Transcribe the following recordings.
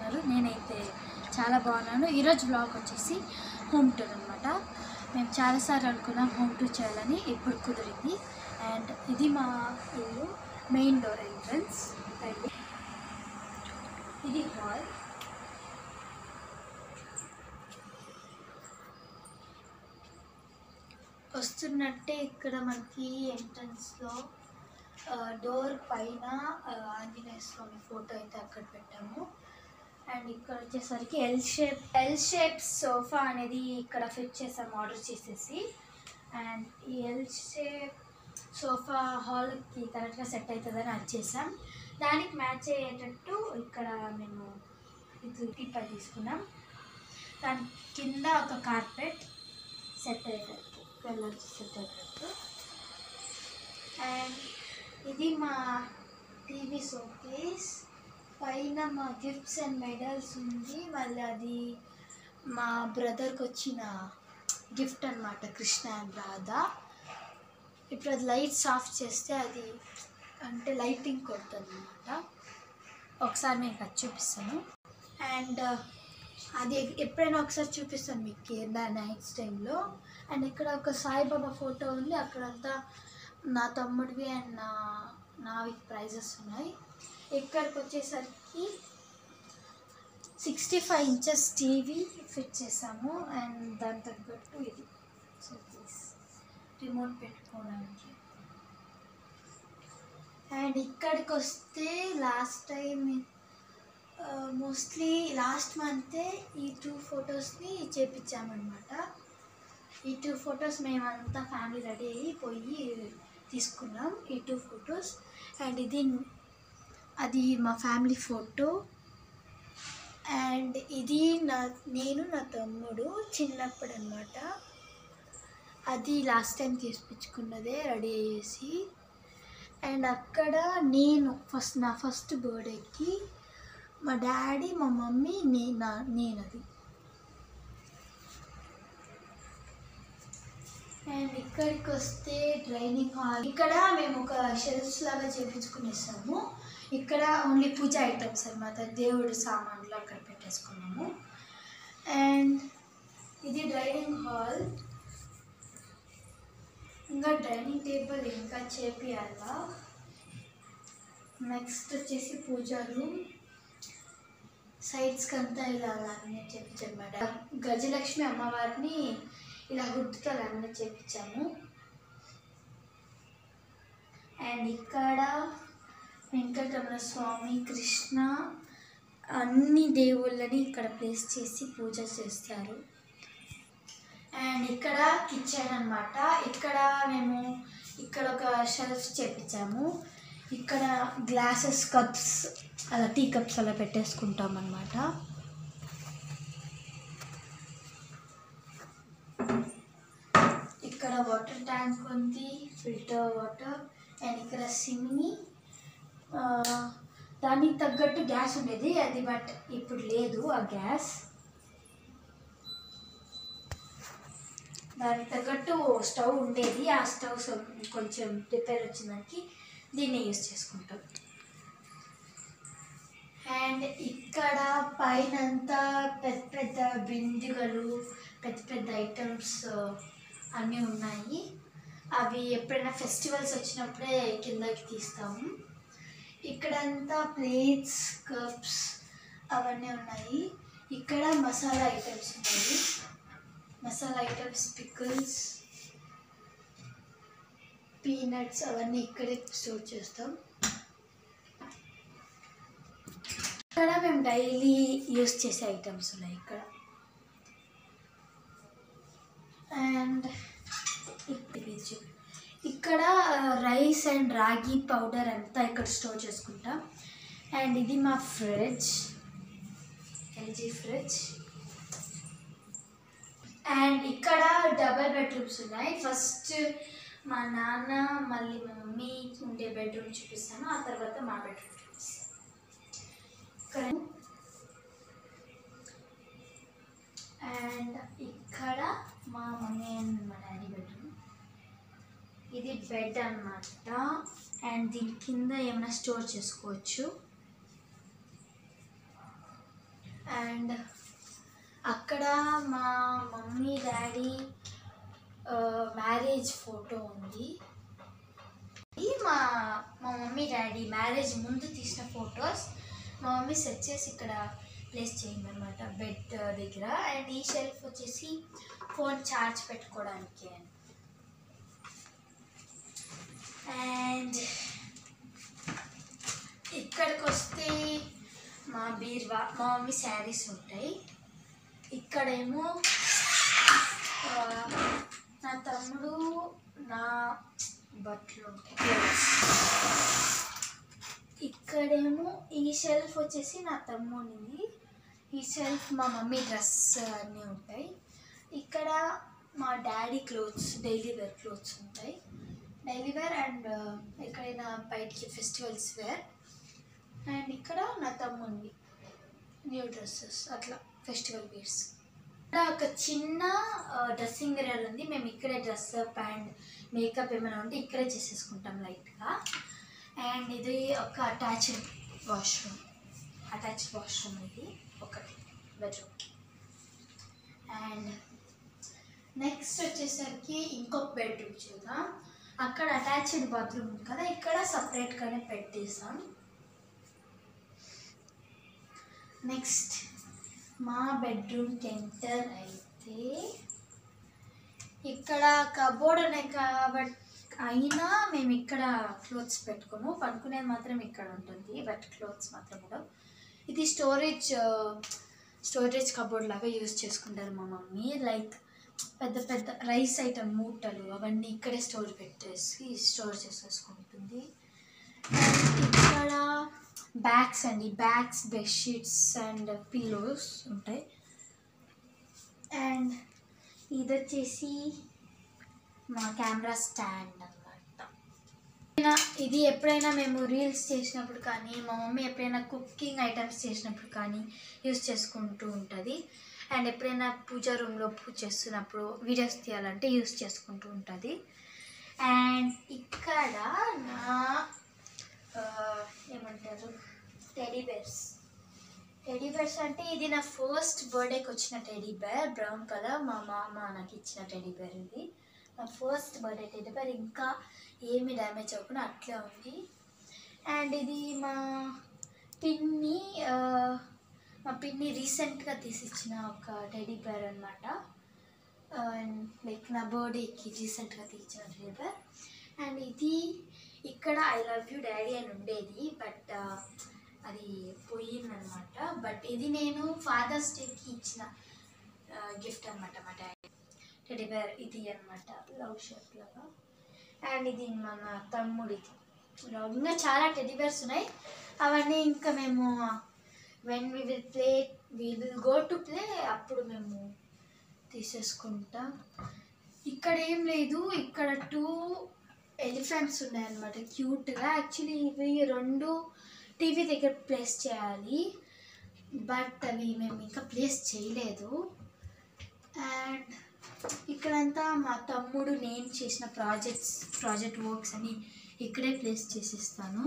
ఉన్నారు? నేనైతే చాలా బాగున్నాను. ఈరోజు బ్లాగ్ వచ్చేసి హోమ్ టూర్ అనమాట. మేము చాలాసార్లు అనుకున్నాం హోమ్ టూర్ చేయాలని, ఇప్పుడు కుదిరింది. అండ్ ఇది మా ఇల్లు మెయిన్ డోర్ ఎంట్రన్స్. అండ్ ఇది హాల్. వస్తున్నట్టే ఇక్కడ మనకి ఎంట్రన్స్లో డోర్ పైన ఆంజనేయ స్వామి ఫోటో అయితే అక్కడ పెట్టాము. అండ్ ఇక్కడ వచ్చేసరికి ఎల్ షేప్ సోఫా అనేది ఇక్కడ ఫిట్ చేసాము ఆర్డర్ చేసేసి. అండ్ ఈ ఎల్ షేప్ సోఫా హాల్కి కరెక్ట్గా సెట్ అవుతుందని అది చేసాం. దానికి మ్యాచ్ అయ్యేటట్టు ఇక్కడ మేము ఇది టిప్ప తీసుకున్నాం. దాని కింద ఒక కార్పెట్ సెట్ అయ్యేటట్టు, కలర్ సెట్ అయ్యేటట్టు. అండ్ ఇది మా టీవీ షోకేస్. పైన మా గిఫ్ట్స్ అండ్ మెడల్స్ ఉంది. మళ్ళీ అది మా బ్రదర్కి వచ్చిన గిఫ్ట్ అనమాట, కృష్ణ అండ్ రాధా. ఇప్పుడు అది లైట్స్ ఆఫ్ చేస్తే అది అంటే లైటింగ్ కొడుతుంది అనమాట. ఒకసారి మీకు అది చూపిస్తాను. అండ్ అది ఎప్పుడైనా ఒకసారి చూపిస్తాను మీకు నైట్స్ టైంలో. అండ్ ఇక్కడ ఒక సాయిబాబా ఫోటో ఉంది. అక్కడంతా నా తమ్ముడివి అండ్ నావి ప్రైజెస్ ఉన్నాయి. ఇక్కడికి వచ్చేసరికి 65 ఇంచెస్ టీవీ ఫిట్ చేసాము. అండ్ దాని తగ్గట్టు ఇది రిమోట్ పెట్టుకోవడానికి. అండ్ ఇక్కడికి వస్తే లాస్ట్ టైం మోస్ట్లీ లాస్ట్ మంతే ఈ 2 ఫొటోస్ని చేపించామన్నమాట. ఈ 2 ఫొటోస్ మేమంతా ఫ్యామిలీ రెడీ అయ్యి పోయి తీసుకున్నాం, ఈ 2 ఫొటోస్. అండ్ అది మా ఫ్యామిలీ ఫోటో. అండ్ ఇది నేను నా తమ్ముడు చిన్నప్పుడు అనమాట. అది లాస్ట్ టైం తీసుకొచ్చుకున్నదే రెడీ అయ్యేసి. అండ్ అక్కడ నేను నా ఫస్ట్ బర్త్డేకి మా డాడీ, మా మమ్మీ, నేను అది. అండ్ ఇక్కడికి వస్తే డైనింగ్ హాల్. ఇక్కడ మేము ఒక షెల్ఫ్స్ లాగా చేయించుకునేసాము. ఇక్కడ ఓన్లీ పూజ ఐటమ్స్ అనమాట, దేవుడు సామాన్లు అక్కడ పెట్టేసుకున్నాము. అండ్ ఇది డైనింగ్ హాల్. ఇంకా డైనింగ్ టేబుల్ ఇంకా చేపియాలా. నెక్స్ట్ వచ్చేసి పూజా రూమ్. సైడ్స్కి అంతా ఇలా లామినేట్ చేయించన్నమాట. గజలక్ష్మి అమ్మవారిని ఇలా హుడ్తో లామినేట్ చేయించాము. అండ్ ఇక్కడ వెంకటరమణ స్వామి, కృష్ణ, అన్ని దేవుళ్ళని ఇక్కడ ప్లేస్ చేసి పూజ చేస్తారు. అండ్ ఇక్కడ కిచెన్ అనమాట. ఇక్కడ మేము ఒక షెల్ఫ్ చేపించాము. ఇక్కడ గ్లాసెస్, కప్స్, అలా టీ కప్స్ అలా పెట్టేసుకుంటాం అన్నమాట. ఇక్కడ వాటర్ ట్యాంక్ ఉంది, ఫిల్టర్ వాటర్. అండ్ ఇక్కడ సిమ్ని, దానికి తగ్గట్టు గ్యాస్ ఉండేది అది, బట్ ఇప్పుడు లేదు ఆ గ్యాస్. దానికి తగ్గట్టు స్టవ్ ఉండేది, ఆ స్టవ్ కొంచెం రిపేర్ వచ్చిందానికి దీన్ని యూజ్ చేసుకుంటాం. అండ్ ఇక్కడ పైనంతా పెద్ద పెద్ద బిందుగలు, పెద్ద పెద్ద ఐటమ్స్ అన్నీ ఉన్నాయి. అవి ఎప్పుడైనా ఫెస్టివల్స్ వచ్చినప్పుడే కిందకి తీస్తాము. ఇక్కడంతా ప్లేట్స్, కప్స్ అవన్నీ ఉన్నాయి. ఇక్కడ మసాలా ఐటమ్స్ ఉన్నాయి. మసాలా ఐటమ్స్, పికిల్స్, పీనట్స్ అవన్నీ ఇక్కడే స్టోర్ చేస్తాం. ఇక్కడ మేము డైలీ యూస్ చేసే ఐటమ్స్ ఉన్నాయి ఇక్కడ. అండ్ ఇక్కడ రైస్ అండ్ రాగి పౌడర్ అంతా ఇక్కడ స్టోర్ చేసుకుంటాం. అండ్ ఇది మా ఫ్రిడ్జ్, ఎల్జీ ఫ్రిడ్జ్. అండ్ ఇక్కడ డబల్ బెడ్రూమ్స్ ఉన్నాయి. ఫస్ట్ మా నాన్న, మళ్ళీ మా మమ్మీ ఉండే బెడ్రూమ్ చూపిస్తాను, ఆ తర్వాత మా బెడ్రూమ్ చూపిస్తాను. ఇక్కడ అండ్ ఇక్కడ మా మమ్మీ అండ్ మా డాడీ బెడ్రూమ్. ఇది బెడ్ అన్నమాట. అండ్ దీని కింద ఏమైనా స్టోర్ చేసుకోవచ్చు. అండ్ అక్కడ మా మమ్మీ డాడీ మ్యారేజ్ ఫోటో ఉంది. మా మమ్మీ డాడీ మ్యారేజ్ ముందు తీసిన ఫొటోస్ మా మమ్మీ సెట్ చేసి ఇక్కడ ప్లేస్ చేయమన్నమాట బెడ్ దగ్గర. అండ్ ఈ షెల్ఫ్ వచ్చేసి ఫోన్ ఛార్జ్ పెట్టుకోవడానికి. అండ్ ఇక్కడికి వస్తే మా బీర్వా, మా మమ్మీ శారీస్ ఉంటాయి. ఇక్కడేమో నా తమ్ముడు నా బట్టలు ఉంటాయి. ఇక్కడేమో ఈ షెల్ఫ్ వచ్చేసి నా తమ్ముడిది, ఈ షెల్ఫ్ మా మమ్మీ డ్రెస్ అన్నీ ఉంటాయి. ఇక్కడ మా daddy clothes, daily wear clothes ఉంటాయి, డైలీ వేర్ అండ్ ఎక్కడైనా బయటికి ఫెస్టివల్స్ వేర్. అండ్ ఇక్కడ నా తమ్ముడివి న్యూ డ్రెస్సెస్, అట్లా ఫెస్టివల్ వేర్స్. ఇక్కడ ఒక చిన్న డ్రెస్సింగ్ మిర్రర్ ఉంది. మేము ఇక్కడే డ్రెస్, ప్యాంట్, మేకప్ ఏమైనా ఉంటే ఇక్కడే చేసేసుకుంటాం లైట్గా. అండ్ ఇది ఒక అటాచ్డ్ వాష్రూమ్ ఇది ఒకటి బెడ్రూమ్కి. అండ్ నెక్స్ట్ వచ్చేసరికి ఇంకొక బెడ్రూమ్ చూద్దాం. అక్కడ అటాచ్డ్ బాత్రూమ్ ఉంది కదా, ఇక్కడ సపరేట్గానే పెట్టేసాం. నెక్స్ట్ మా బెడ్రూమ్కి ఎంటర్ అయితే ఇక్కడ కబోర్డ్ ఉన్నాయి కాబట్టి అయినా మేము ఇక్కడ క్లోత్స్ పెట్టుకోము, పడుకునేది మాత్రం ఇక్కడ ఉంటుంది, బట్ క్లోత్స్ మాత్రం ఉండవు. ఇది స్టోరేజ్ కబోర్డ్ లాగా యూజ్ చేసుకుంటారు మా మమ్మీ. లైక్ పెద్ద పెద్ద రైస్ ఐటమ్ మూటలు అవన్నీ ఇక్కడే స్టోర్ చేసేసుకుంటుంది. ఇక్కడ బ్యాగ్స్ అండి, బ్యాగ్స్, బెడ్షీట్స్ అండ్ పిల్లోస్ ఉంటాయి. అండ్ ఇది వచ్చేసి మా కెమెరా స్టాండ్ అన్నమాట. ఇది ఎప్పుడైనా మేము రీల్స్ చేసినప్పుడు కానీ, మా మమ్మీ ఎప్పుడైనా కుకింగ్ ఐటమ్స్ చేసినప్పుడు కానీ యూజ్ చేసుకుంటూ ఉంటుంది. అండ్ ఎప్పుడైనా పూజా రూమ్లో పూజ చేస్తున్నప్పుడు వీడియోస్ తీయాలంటే యూజ్ చేసుకుంటూ ఉంటుంది. అండ్ ఇక్కడ నా ఏమంటారు టెడీ బేర్స్ అంటే ఇది నా ఫస్ట్ బర్త్డేకి వచ్చిన టెడీ బేర్, బ్రౌన్ కలర్. మా మామ నాకు ఇచ్చిన టెడీ బేర్ ఇది, నా ఫస్ట్ బర్త్డే టెడీ బేర్. ఇంకా ఏమి డ్యామేజ్ అవ్వకుండా అట్లే ఉంది. అండ్ ఇది మా పిన్ని రీసెంట్గా తీసిచ్చిన ఒక టెడీ బేర్ అనమాట. అండ్ లైక్ నా బర్త్డేకి రీసెంట్గా తీసిన టెడీ బేర్. అండ్ ఇది ఇక్కడ ఐ లవ్ యూ డాడీ అని ఉండేది, బట్ అది పోయిందనమాట. బట్ ఇది నేను ఫాదర్స్ డేకి ఇచ్చిన గిఫ్ట్ అనమాట మా డాడీ టెడీ బేర్ ఇది అనమాట, లవ్ షేప్ లాగా. అండ్ ఇది మన తమ్ముడిది. ఇంకా చాలా టెడీ బేర్స్ ఉన్నాయి, అవన్నీ ఇంకా మేము when we will go to play అప్పుడు మేము తీసేసుకుంటాం. ఇక్కడ ఏం లేదు, ఇక్కడ 2 ఎలిఫెంట్స్ ఉన్నాయన్నమాట క్యూట్గా. యాక్చువల్లీ ఇవి 2 టీవీ దగ్గర ప్లేస్ చేయాలి, బట్ అవి మేము ఇంకా ప్లేస్ చేయలేదు. అండ్ ఇక్కడంతా మా తమ్ముడు నేను చేసిన ప్రాజెక్ట్ వర్క్స్ అని ఇక్కడే ప్లేస్ చేసిస్తాను.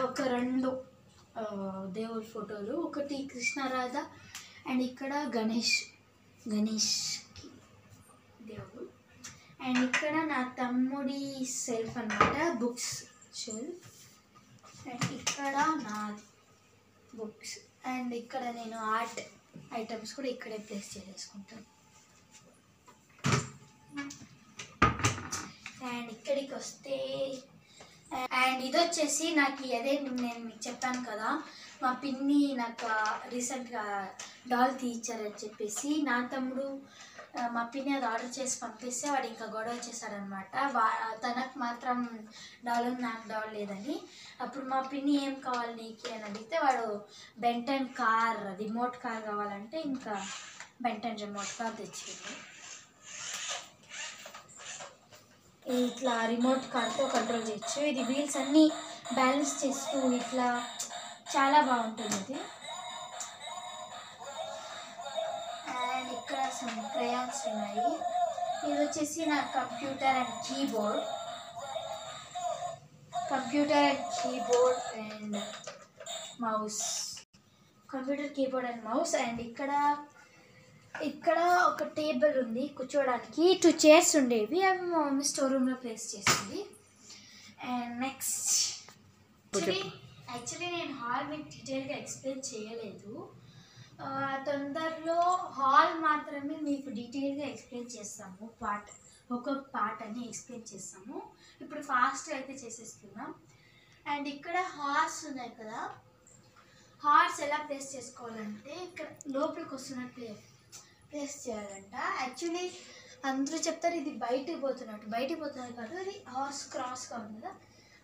ఒక 2 దేవుడి ఫోటోలు, ఒకటి కృష్ణరాధ అండ్ ఇక్కడ గణేష్కి దేవుడు. అండ్ ఇక్కడ నా తమ్ముడి సెల్ఫ్ అన్నమాట, బుక్స్ షెల్ఫ్. అండ్ ఇక్కడ నా బుక్స్. అండ్ ఇక్కడ నేను ఆర్ట్ ఐటమ్స్ కూడా ఇక్కడే ప్లేస్ చేసేసుకుంటాను. అండ్ ఇక్కడికి వస్తే అండ్ ఇది వచ్చేసి నాకు అదే నేను మీకు చెప్పాను కదా, మా పిన్ని నాకు రీసెంట్గా డాల్ తీయించారని చెప్పేసి. నా తమ్ముడు మా పిన్ని అది ఆర్డర్ చేసి పంపిస్తే వాడు ఇంకా గొడవ చేశాడనమాట. తనకు మాత్రం డాల్ ఉంది, నాకు డాల్ లేదని. అప్పుడు మా పిన్ని ఏం కావాలి నీకు అని అడిగితే వాడు బెంటన్ కార్ రిమోట్ కార్ కావాలంటే ఇంకా బెంటన్ రిమోట్ కార్ తెచ్చింది. ఇట్లా రిమోట్ కార్తో కంట్రోల్ చేయొచ్చు. ఇది వీల్స్ అన్నీ బ్యాలెన్స్ చేస్తూ ఇట్లా చాలా బాగుంటుంది ఇది. అండ్ ఇక్కడ సమ్ క్రయాన్స్ ఉన్నాయి. ఇది వచ్చేసి నా computer and keyboard. And mouse, computer keyboard and mouse. And ఇక్కడ ఒక టేబుల్ ఉంది కూర్చోవడానికి. 2 చైర్స్ ఉండేవి, అవి మా మమ్మీ స్టోర్ రూమ్లో ప్లేస్ చేసింది. అండ్ నెక్స్ట్ యాక్చువల్లీ నేను హాల్ మీకు డీటెయిల్గా ఎక్స్ప్లెయిన్ చేయలేదు. తొందరలో హాల్ మాత్రమే మీకు డీటెయిల్గా ఎక్స్ప్లెయిన్ చేస్తాము. ఒక్కొక్క పార్ట్ అని ఎక్స్ప్లెయిన్ చేస్తాము. ఇప్పుడు ఫాస్ట్గా అయితే చేసేస్తున్నాం. అండ్ ఇక్కడ హార్స్ ఉన్నాయి కదా, హార్స్ ఎలా ప్లేస్ చేసుకోవాలంటే ఇక్కడ లోపలికి వస్తున్నట్టు ప్లేస్ చేయాలంట. యాక్చువల్లీ అందరూ చెప్తారు ఇది బయటికి పోతున్నట్టు కాదు, అది హార్స్ క్రాస్గా ఉంది కదా,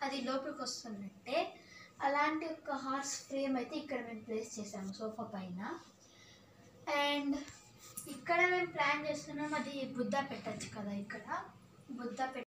అది లోపలికి వస్తున్నట్టే. అలాంటి ఒక హార్స్ ఫ్రేమ్ అయితే ఇక్కడ మేము ప్లేస్ చేసాము సోఫా పైన. అండ్ ఇక్కడ మేము ప్లాన్ చేస్తున్నాం, అది బుద్ధ పెట్టచ్చు కదా, ఇక్కడ బుద్ధ